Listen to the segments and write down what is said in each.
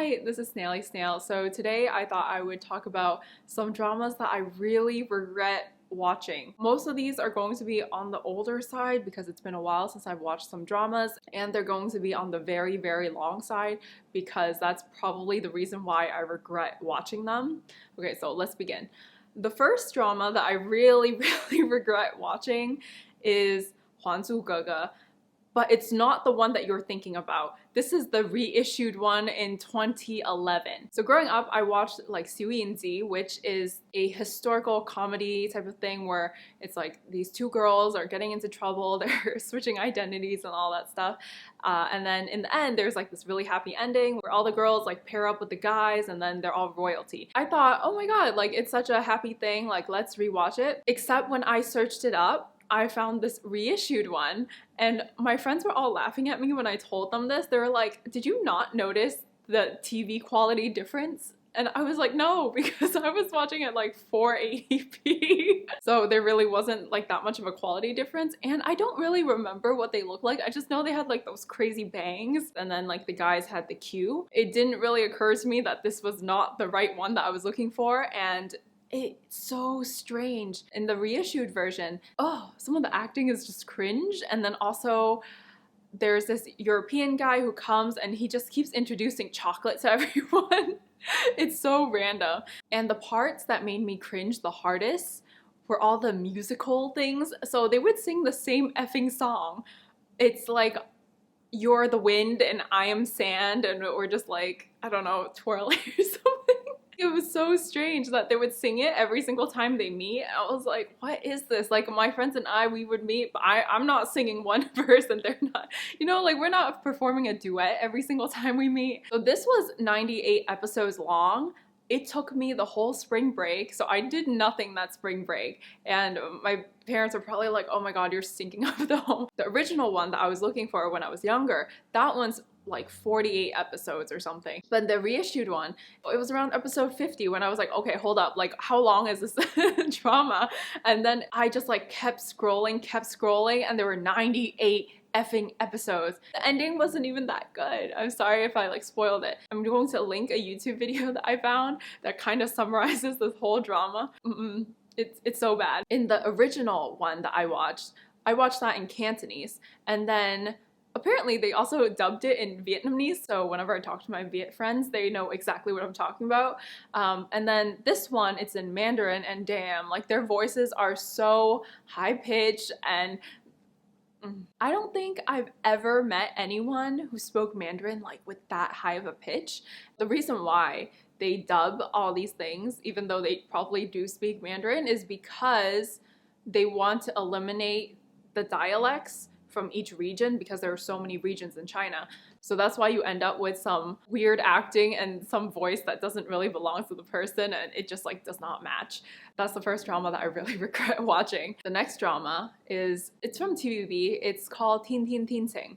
Hi, this is Snaily Snail. So today I thought I would talk about some dramas that I really regret watching. Most of these are going to be on the older side because it's been a while since I've watched some dramas, and they're going to be on the very, very long side because that's probably the reason why I regret watching them. Okay, so let's begin. The first drama that I really, really regret watching is juan, zuga, but it's not the one that you're thinking about. This is the reissued one in 2011. So growing up, I watched like Yanxi, which is a historical comedy type of thing where it's like these two girls are getting into trouble, they're switching identities and all that stuff. And then in the end, there's like this really happy ending where all the girls like pair up with the guys and then they're all royalty. I thought, oh my god, like it's such a happy thing, like let's rewatch it. Except when I searched it up, I found this reissued one, and my friends were all laughing at me when I told them this. They were like, did you not notice the TV quality difference? And I was like, no, because I was watching it like 480p. So there really wasn't like that much of a quality difference, and I don't really remember what they looked like. I just know they had like those crazy bangs, and then like the guys had the queue. It didn't really occur to me that this was not the right one that I was looking for, and it's so strange. In the reissued version, oh, some of the acting is just cringe, and then also there's this European guy who comes and he just keeps introducing chocolate to everyone. It's so random. And the parts that made me cringe the hardest were all the musical things. So they would sing the same effing song. It's like, you're the wind and I am sand, and we're just like, I don't know, twirling or something. It was so strange that they would sing it every single time they meet. I was like, what is this? Like my friends and I, we would meet, but I'm not singing one verse and they're not, you know, like we're not performing a duet every single time we meet. So this was 98 episodes long. It took me the whole spring break, so I did nothing that spring break, and my parents are probably like, oh my god, you're stinking up the home. The original one that I was looking for when I was younger, that one's like 48 episodes or something. But the reissued one, it was around episode 50 when I was like, okay, hold up, like how long is this drama? And then I just like kept scrolling, and there were 98 effing episodes. The ending wasn't even that good. I'm sorry if I like spoiled it. I'm going to link a YouTube video that I found that kind of summarizes this whole drama. It's so bad. In the original one that I watched that in Cantonese, and then apparently they also dubbed it in Vietnamese, so whenever I talk to my Viet friends, they know exactly what I'm talking about. And then this one, it's in Mandarin, and damn, like their voices are so high-pitched, and I don't think I've ever met anyone who spoke Mandarin like with that high of a pitch. The reason why they dub all these things, even though they probably do speak Mandarin, is because they want to eliminate the dialects from each region, because there are so many regions in China. So that's why you end up with some weird acting and some voice that doesn't really belong to the person, and it just like does not match. That's the first drama that I really regret watching. The next drama it's from TVB. It's called 天天天晴.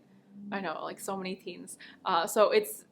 I know, like so many teens. So it's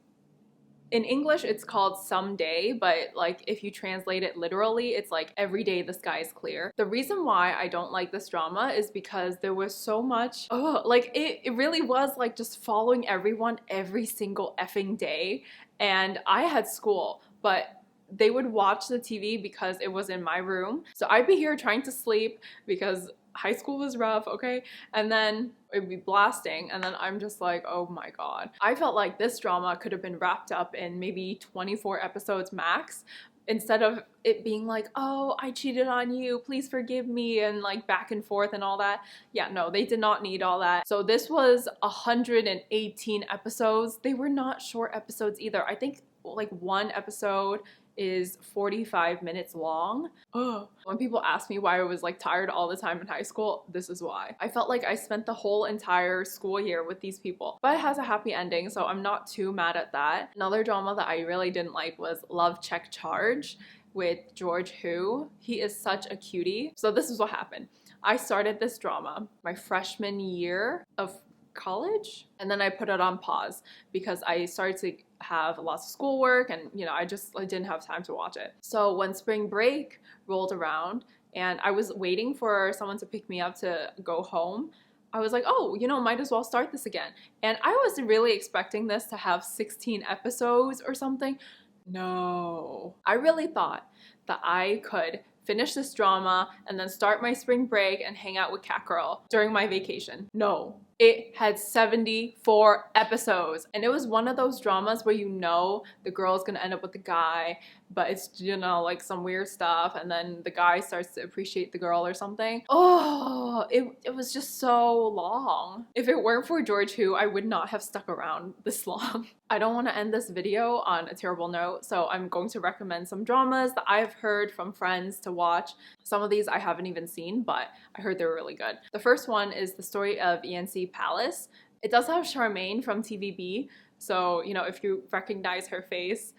in English, it's called Someday, but like if you translate it literally, it's like every day the sky is clear. The reason why I don't like this drama is because there was so much, like it really was like just following everyone every single effing day. And I had school, but they would watch the TV because it was in my room. So I'd be here trying to sleep because high school was rough, okay? And then it'd be blasting, and then I'm just like, oh my god. I felt like this drama could have been wrapped up in maybe 24 episodes max, instead of it being like, oh, I cheated on you, please forgive me, and like back and forth and all that. Yeah, no, they did not need all that. So this was 118 episodes. They were not short episodes either. I think like one episode is 45 minutes long. When people ask me why I was like tired all the time in high school, this is why. I felt like I spent the whole entire school year with these people. But it has a happy ending, so I'm not too mad at that. Another drama that I really didn't like was Love Check Charge with George Hu. He is such a cutie. So this is what happened. I started this drama my freshman year of college, and then I put it on pause because I started to have lots of schoolwork, and you know, I didn't have time to watch it. So when spring break rolled around and I was waiting for someone to pick me up to go home, I was like, oh, you know, might as well start this again. And I was really expecting this to have 16 episodes or something. No. I really thought that I could finish this drama and then start my spring break and hang out with Cat Girl during my vacation. No. It had 74 episodes, and it was one of those dramas where you know the girl's gonna end up with the guy, but it's, you know, like some weird stuff, and then the guy starts to appreciate the girl or something. Oh, it was just so long. If it weren't for George Hu, I would not have stuck around this long. I don't want to end this video on a terrible note, so I'm going to recommend some dramas that I've heard from friends to watch. Some of these I haven't even seen, but I heard they were really good. The first one is The Story of Yanxi Palace. It does have Charmaine from TVB, so, you know, if you recognize her face,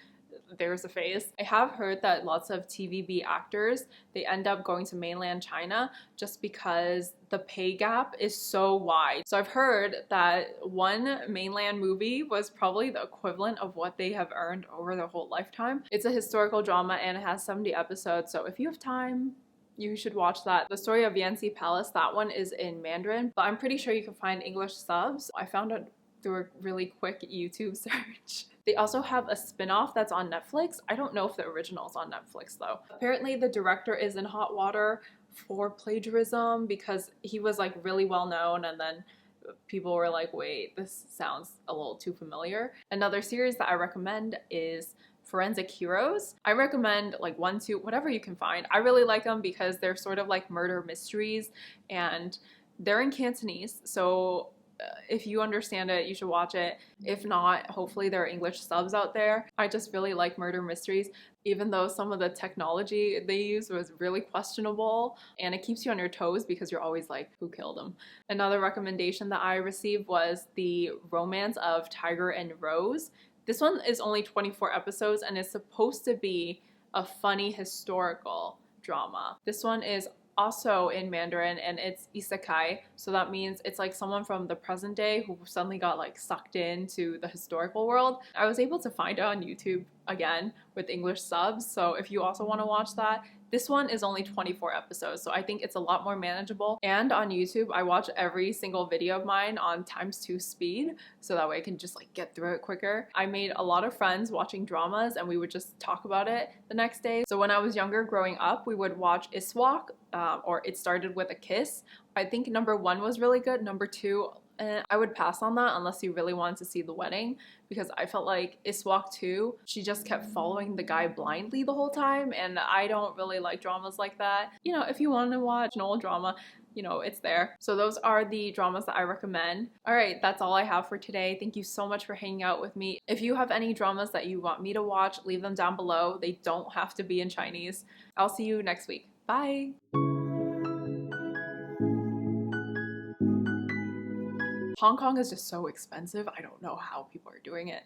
there's a face. I have heard that lots of TVB actors, they end up going to mainland China just because the pay gap is so wide. So I've heard that one mainland movie was probably the equivalent of what they have earned over their whole lifetime. It's a historical drama and it has 70 episodes, so if you have time, you should watch that. The Story of Yanxi Palace, that one is in Mandarin, but I'm pretty sure you can find English subs. I found it through a really quick YouTube search. They also have a spin-off that's on Netflix. I don't know if the original is on Netflix though. Apparently the director is in hot water for plagiarism because he was like really well known, and then people were like, wait, this sounds a little too familiar. Another series that I recommend is Forensic Heroes. I recommend like 1, 2, whatever you can find. I really like them because they're sort of like murder mysteries and they're in Cantonese, so if you understand it, you should watch it. If not, hopefully there are English subs out there. I just really like murder mysteries, even though some of the technology they use was really questionable, and it keeps you on your toes because you're always like, who killed him? Another recommendation that I received was The Romance of Tiger and Rose. This one is only 24 episodes and it's supposed to be a funny historical drama. This one is also in Mandarin and it's isekai, so that means it's like someone from the present day who suddenly got like sucked into the historical world. I was able to find it on YouTube again with English subs, so if you also want to watch that, this one is only 24 episodes, so I think it's a lot more manageable. And on YouTube, I watch every single video of mine on ×2 speed, so that way I can just like get through it quicker. I made a lot of friends watching dramas and we would just talk about it the next day. So when I was younger growing up, we would watch Iswak, or It Started With a Kiss. I think number 1 was really good. Number 2, I would pass on that unless you really wanted to see the wedding, because I felt like Iswak 2, she just kept following the guy blindly the whole time, and I don't really like dramas like that. You know, if you want to watch an old drama, you know, it's there. So those are the dramas that I recommend. Alright, that's all I have for today. Thank you so much for hanging out with me. If you have any dramas that you want me to watch, leave them down below. They don't have to be in Chinese. I'll see you next week. Bye! Hong Kong is just so expensive. I don't know how people are doing it.